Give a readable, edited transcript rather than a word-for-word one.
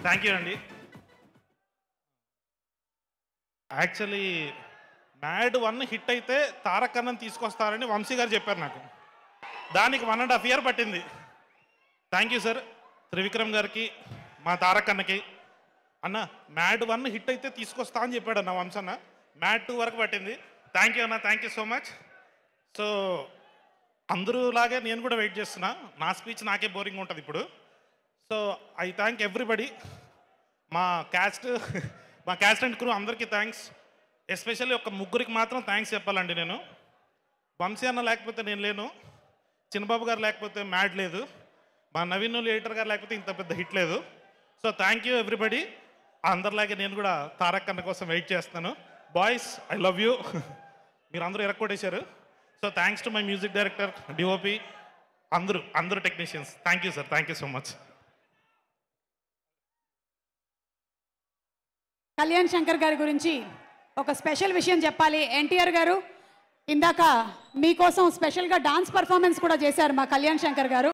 Thank you అండి. Actually mad 1 hit అయితే తారక్ అన్నని తీసుకొస్తారని వంశీ గారు చెప్పారు నాకు. దానికి 1.5 year పట్టింది. థ్యాంక్ యూ సార్, త్రివిక్రమ్ గారికి, మా తారక్ అన్నకి. అన్న మ్యాడ్ 1 హిట్ అయితే తీసుకొస్తా అని చెప్పాడు అన్న వంశన్న. మ్యాడ్ 2 వరకు పట్టింది. థ్యాంక్ యూ అన్న, thank you so much. So అందరూ లాగే నేను కూడా వెయిట్ చేస్తున్నా. నా స్పీచ్ నాకే బోరింగ్ ఉంటుంది ఇప్పుడు. So I thank everybody. మా క్యాస్ట్ అండ్ క్రూ అందరికీ థ్యాంక్స్. ఎస్పెషల్లీ ఒక ముగ్గురికి మాత్రం థ్యాంక్స్ చెప్పాలండి నేను. వంశీ అన్న లేకపోతే నేను లేను, చిన్నబాబు గారు లేకపోతే మ్యాడ్ లేదు, మా నవీన్ ఎడిటర్ గారు లేకపోతే ఇంత పెద్ద హిట్ లేదు. So thank you everybody. అందరిలాగే నేను కూడా తారక్ అన్న కోసం వెయిట్ చేస్తాను. Boys I love you. మీరు అందరూ ఎరక్కొట్టేశారు. So thanks to my music director, DOP, అందరూ technicians. Thank you sir, thank you so much. Kalyan Shankar గారి గురించి ఒక స్పెషల్ విషయం చెప్పాలి. ఎన్టీఆర్ గారు ఇందాక మీకోసం స్పెషల్గా డాన్స్ పర్ఫార్మెన్స్ కూడా చేశారు మా కళ్యాణ్ శంకర్ గారు.